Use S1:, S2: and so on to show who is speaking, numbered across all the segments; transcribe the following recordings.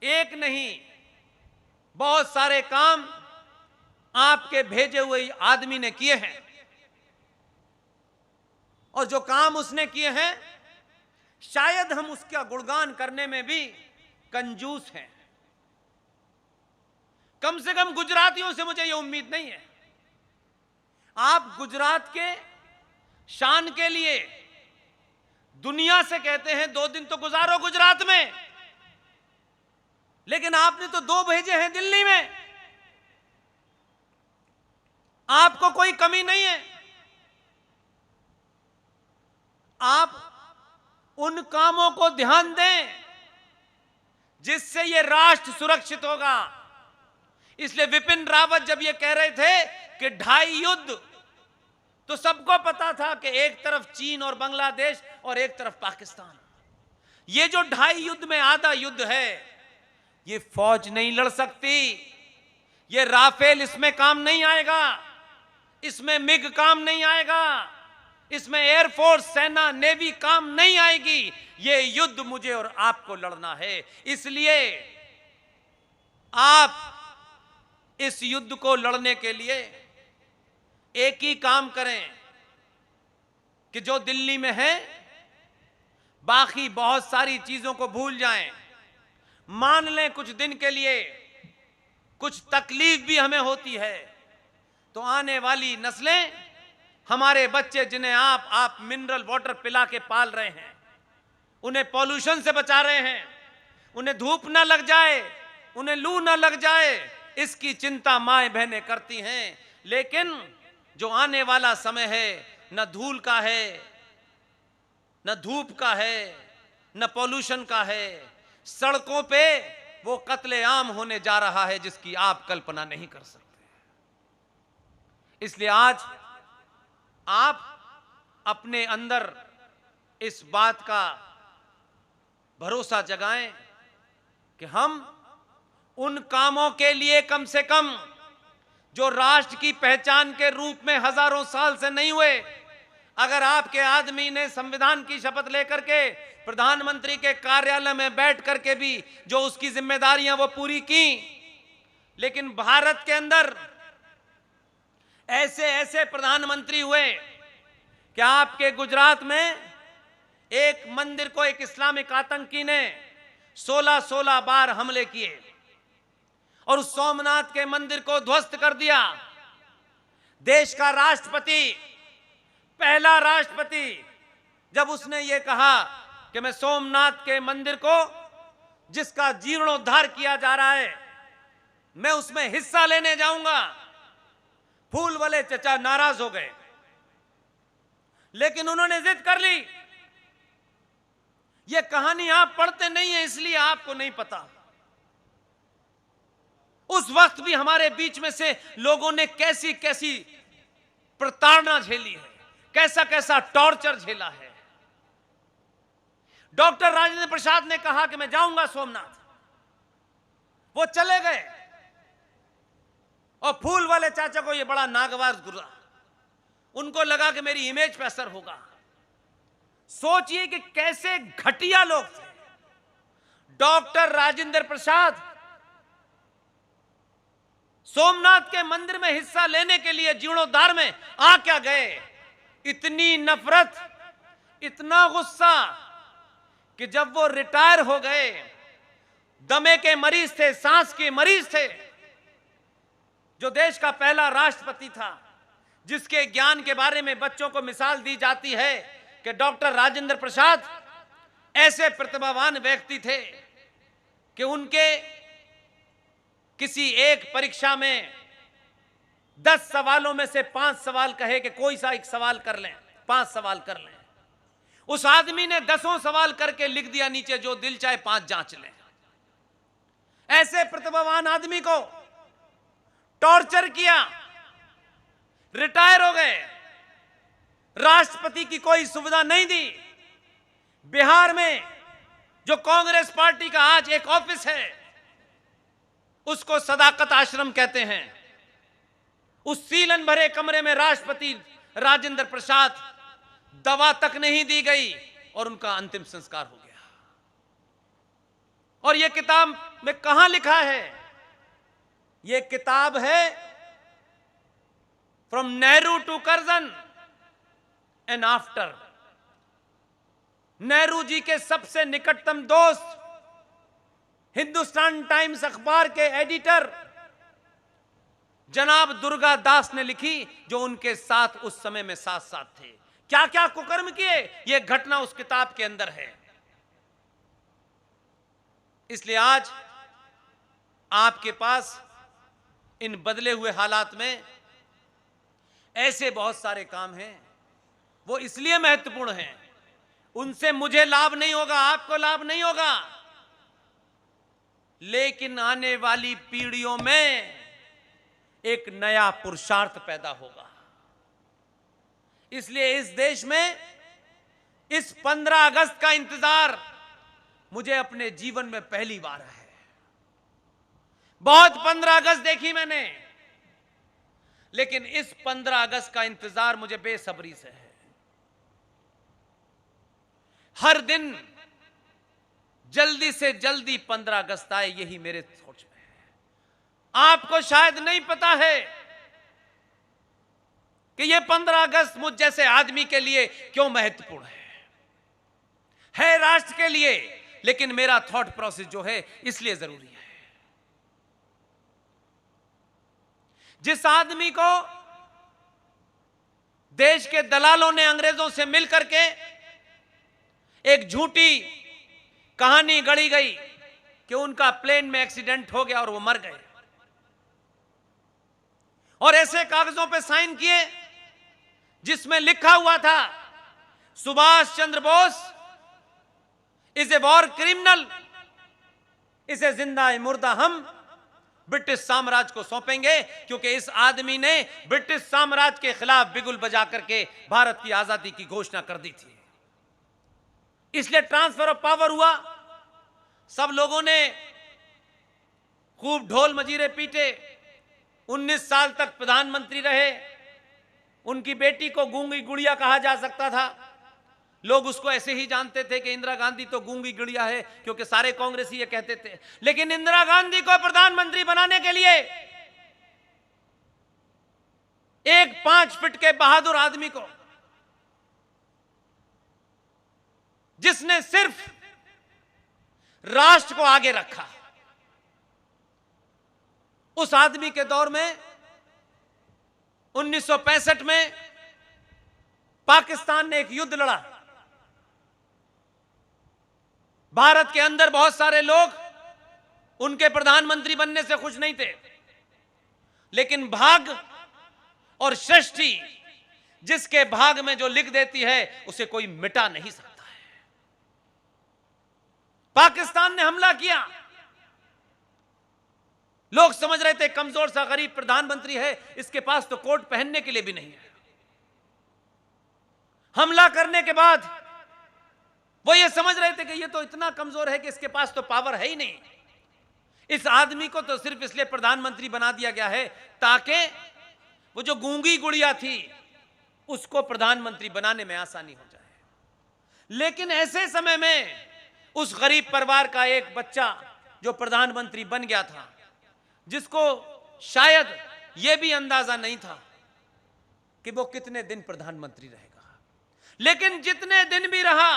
S1: एक नहीं, बहुत सारे काम आपके भेजे हुए आदमी ने किए हैं, और जो काम उसने किए हैं शायद हम उसका गुणगान करने में भी कंजूस हैं। कम से कम गुजरातियों से मुझे यह उम्मीद नहीं है। आप गुजरात के शान के लिए दुनिया से कहते हैं 2 दिन तो गुजारो गुजरात में, लेकिन आपने तो 2 भेजे हैं दिल्ली में। आपको कोई कमी नहीं है। आप उन कामों को ध्यान दें जिससे यह राष्ट्र सुरक्षित होगा। इसलिए विपिन रावत जब यह कह रहे थे कि 2.5 युद्ध, तो सबको पता था कि एक तरफ चीन और बांग्लादेश और एक तरफ पाकिस्तान। ये जो 2.5 युद्ध में आधा युद्ध है, ये फौज नहीं लड़ सकती। ये राफेल इसमें काम नहीं आएगा, इसमें मिग काम नहीं आएगा, इसमें एयरफोर्स, सेना, नेवी काम नहीं आएगी। ये युद्ध मुझे और आपको लड़ना है। इसलिए आप इस युद्ध को लड़ने के लिए एक ही काम करें कि जो दिल्ली में है बाकी बहुत सारी चीजों को भूल जाएं। मान लें कुछ दिन के लिए कुछ तकलीफ भी हमें होती है, तो आने वाली नस्लें, हमारे बच्चे जिन्हें आप मिनरल वाटर पिला के पाल रहे हैं, उन्हें पॉल्यूशन से बचा रहे हैं, उन्हें धूप ना लग जाए, उन्हें लू ना लग जाए, इसकी चिंता माएं बहनें करती हैं। लेकिन जो आने वाला समय है, न धूल का है, न धूप का है, न पॉल्यूशन का है। सड़कों पे वो कत्लेआम होने जा रहा है जिसकी आप कल्पना नहीं कर सकते। इसलिए आज आप अपने अंदर इस बात का भरोसा जगाएं कि हम उन कामों के लिए कम से कम जो राष्ट्र की पहचान के रूप में हजारों साल से नहीं हुए। अगर आपके आदमी ने संविधान की शपथ लेकर के प्रधानमंत्री के कार्यालय में बैठ करके भी जो उसकी जिम्मेदारियां वो पूरी की, लेकिन भारत के अंदर ऐसे ऐसे प्रधानमंत्री हुए कि आपके गुजरात में एक मंदिर को एक इस्लामिक आतंकी ने 16 बार हमले किए और उस सोमनाथ के मंदिर को ध्वस्त कर दिया। देश का राष्ट्रपति, पहला राष्ट्रपति, जब उसने ये कहा कि मैं सोमनाथ के मंदिर को, जिसका जीर्णोद्धार किया जा रहा है, मैं उसमें हिस्सा लेने जाऊंगा, फूल वाले चचा नाराज हो गए, लेकिन उन्होंने जिद कर ली। ये कहानी आप पढ़ते नहीं है इसलिए आपको नहीं पता। उस वक्त भी हमारे बीच में से लोगों ने कैसी कैसी प्रताड़ना झेली है, कैसा कैसा टॉर्चर झेला है। डॉक्टर राजेंद्र प्रसाद ने कहा कि मैं जाऊंगा सोमनाथ, वो चले गए और फूल वाले चाचा को ये बड़ा नागवार गुजरा। उनको लगा कि मेरी इमेज पे असर होगा। सोचिए कि कैसे घटिया लोग थे। डॉक्टर राजेंद्र प्रसाद सोमनाथ के मंदिर में हिस्सा लेने के लिए जीर्णोद्धार में आ क्या गए। इतनी नफरत, इतना गुस्सा कि जब वो रिटायर हो गए, दमे के मरीज थे, सांस के मरीज थे, जो देश का पहला राष्ट्रपति था, जिसके ज्ञान के बारे में बच्चों को मिसाल दी जाती है कि डॉक्टर राजेंद्र प्रसाद ऐसे प्रतिभावान व्यक्ति थे कि उनके किसी एक परीक्षा में 10 सवालों में से 5 सवाल कहे कि कोई सा एक सवाल कर लें, 5 सवाल कर लें। उस आदमी ने 10 सवाल करके लिख दिया नीचे, जो दिल चाहे 5 जांच लें। ऐसे प्रतिभावान आदमी को टॉर्चर किया, रिटायर हो गए, राष्ट्रपति की कोई सुविधा नहीं दी। बिहार में जो कांग्रेस पार्टी का आज एक ऑफिस है, उसको सदाकत आश्रम कहते हैं, उस सीलन भरे कमरे में राष्ट्रपति राजेंद्र प्रसाद, दवा तक नहीं दी गई और उनका अंतिम संस्कार हो गया। और यह किताब में कहां लिखा है? यह किताब है from Nehru to Curzon and after. Nehru ji के सबसे निकटतम दोस्त, हिंदुस्तान टाइम्स अखबार के एडिटर जनाब दुर्गा दास ने लिखी, जो उनके साथ उस समय में साथ साथ थे। क्या क्या कुकर्म किए, यह घटना उस किताब के अंदर है। इसलिए आज आपके पास इन बदले हुए हालात में ऐसे बहुत सारे काम हैं, वो इसलिए महत्वपूर्ण हैं, उनसे मुझे लाभ नहीं होगा, आपको लाभ नहीं होगा, लेकिन आने वाली पीढ़ियों में एक नया पुरुषार्थ पैदा होगा। इसलिए इस देश में इस 15 अगस्त का इंतजार मुझे अपने जीवन में पहली बार है। बहुत 15 अगस्त देखी मैंने, लेकिन इस 15 अगस्त का इंतजार मुझे बेसब्री से है। हर दिन जल्दी से जल्दी 15 अगस्त आए, यही मेरे सोच में है। आपको शायद नहीं पता है कि यह 15 अगस्त मुझ जैसे आदमी के लिए क्यों महत्वपूर्ण है राष्ट्र के लिए, लेकिन मेरा थॉट प्रोसेस जो है इसलिए जरूरी है। जिस आदमी को देश के दलालों ने अंग्रेजों से मिलकर के एक झूठी कहानी गढ़ी गई कि उनका प्लेन में एक्सीडेंट हो गया और वो मर गए, और ऐसे कागजों पे साइन किए जिसमें लिखा हुआ था Subhash Chandra Bose is a war criminal, इसे जिंदा मुर्दा हम ब्रिटिश साम्राज्य को सौंपेंगे, क्योंकि इस आदमी ने ब्रिटिश साम्राज्य के खिलाफ बिगुल बजा करके भारत की आजादी की घोषणा कर दी थी। इसलिए ट्रांसफर ऑफ पावर हुआ, सब लोगों ने खूब ढोल मजीरे पीटे, 19 साल तक प्रधानमंत्री रहे। उनकी बेटी को गूंगी गुड़िया कहा जा सकता था, लोग उसको ऐसे ही जानते थे कि इंदिरा गांधी तो गूंगी गुड़िया है, क्योंकि सारे कांग्रेसी ये कहते थे। लेकिन इंदिरा गांधी को प्रधानमंत्री बनाने के लिए एक 5 फीट के बहादुर आदमी को, जिसने सिर्फ राष्ट्र को आगे रखा, उस आदमी के दौर में 1965 में पाकिस्तान ने एक युद्ध लड़ा। भारत के अंदर बहुत सारे लोग उनके प्रधानमंत्री बनने से खुश नहीं थे, लेकिन भाग और सृष्टि जिसके भाग में जो लिख देती है उसे कोई मिटा नहीं सकता है। पाकिस्तान ने हमला किया, लोग समझ रहे थे कमजोर सा गरीब प्रधानमंत्री है, इसके पास तो कोट पहनने के लिए भी नहीं है। हमला करने के बाद वो ये समझ रहे थे कि ये तो इतना कमजोर है कि इसके पास तो पावर है ही नहीं, इस आदमी को तो सिर्फ इसलिए प्रधानमंत्री बना दिया गया है ताकि वो जो गूंगी गुड़िया थी उसको प्रधानमंत्री बनाने में आसानी हो जाए। लेकिन ऐसे समय में उस गरीब परिवार का एक बच्चा जो प्रधानमंत्री बन गया था, जिसको शायद यह भी अंदाजा नहीं था कि वो कितने दिन प्रधानमंत्री रहेगा, लेकिन जितने दिन भी रहा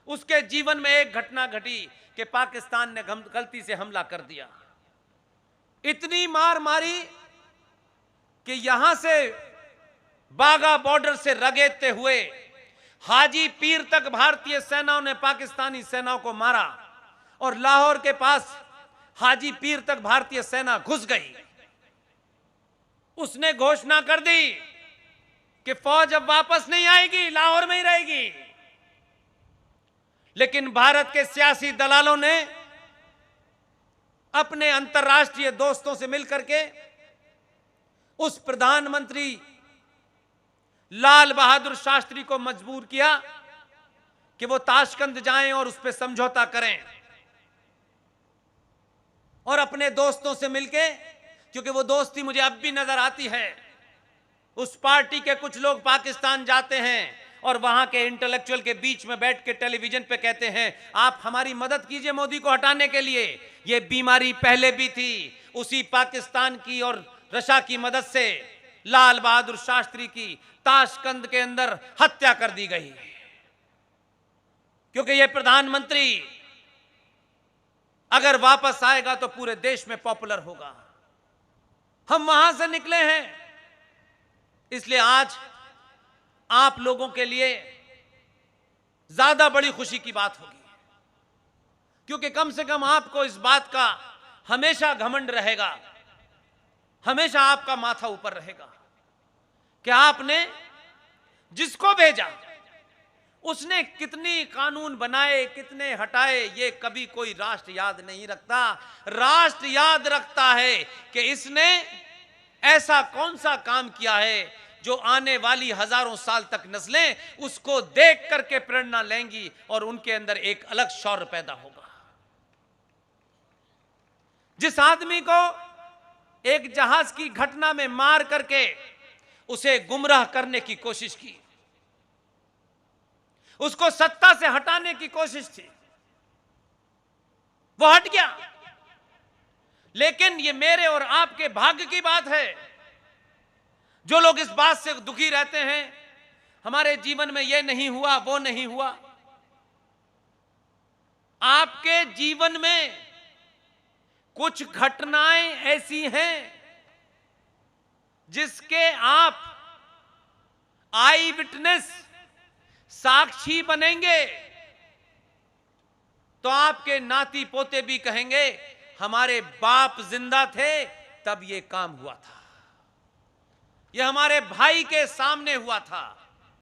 S1: उसके जीवन में एक घटना घटी कि पाकिस्तान ने गलती से हमला कर दिया। इतनी मार मारी कि यहां से बागा बॉर्डर से रगेदते हुए हाजी पीर तक भारतीय सेनाओं ने पाकिस्तानी सेनाओं को मारा, और लाहौर के पास हाजी पीर तक भारतीय सेना घुस गई। उसने घोषणा कर दी कि फौज अब वापस नहीं आएगी, लाहौर में ही रहेगी। लेकिन भारत के सियासी दलालों ने अपने अंतर्राष्ट्रीय दोस्तों से मिलकर के उस प्रधानमंत्री लाल बहादुर शास्त्री को मजबूर किया कि वो ताशकंद जाएं और उस पर समझौता करें, और अपने दोस्तों से मिलके, क्योंकि वो दोस्ती मुझे अब भी नजर आती है, उस पार्टी के कुछ लोग पाकिस्तान जाते हैं और वहां के इंटेलेक्चुअल के बीच में बैठ के टेलीविजन पे कहते हैं आप हमारी मदद कीजिए मोदी को हटाने के लिए। ये बीमारी पहले भी थी, उसी पाकिस्तान की और रशा की मदद से लाल बहादुर शास्त्री की ताशकंद के अंदर हत्या कर दी गई, क्योंकि ये प्रधानमंत्री अगर वापस आएगा तो पूरे देश में पॉपुलर होगा। हम वहां से निकले हैं, इसलिए आज आप लोगों के लिए ज्यादा बड़ी खुशी की बात होगी, क्योंकि कम से कम आपको इस बात का हमेशा घमंड रहेगा, हमेशा आपका माथा ऊपर रहेगा कि आपने जिसको भेजा उसने कितनी कानून बनाए, कितने हटाए, ये कभी कोई राष्ट्र याद नहीं रखता। राष्ट्र याद रखता है कि इसने ऐसा कौन सा काम किया है जो आने वाली हजारों साल तक नस्लें उसको देख करके प्रेरणा लेंगी और उनके अंदर एक अलग शौर्य पैदा होगा। जिस आदमी को एक जहाज की घटना में मार करके उसे गुमराह करने की कोशिश की, उसको सत्ता से हटाने की कोशिश थी, वो हट गया। लेकिन ये मेरे और आपके भाग्य की बात है, जो लोग इस बात से दुखी रहते हैं हमारे जीवन में ये नहीं हुआ, वो नहीं हुआ। आपके जीवन में कुछ घटनाएं ऐसी हैं जिसके आप आई विटनेस, साक्षी बनेंगे, तो आपके नाती पोते भी कहेंगे हमारे बाप जिंदा थे तब ये काम हुआ था, ये हमारे भाई के सामने हुआ था।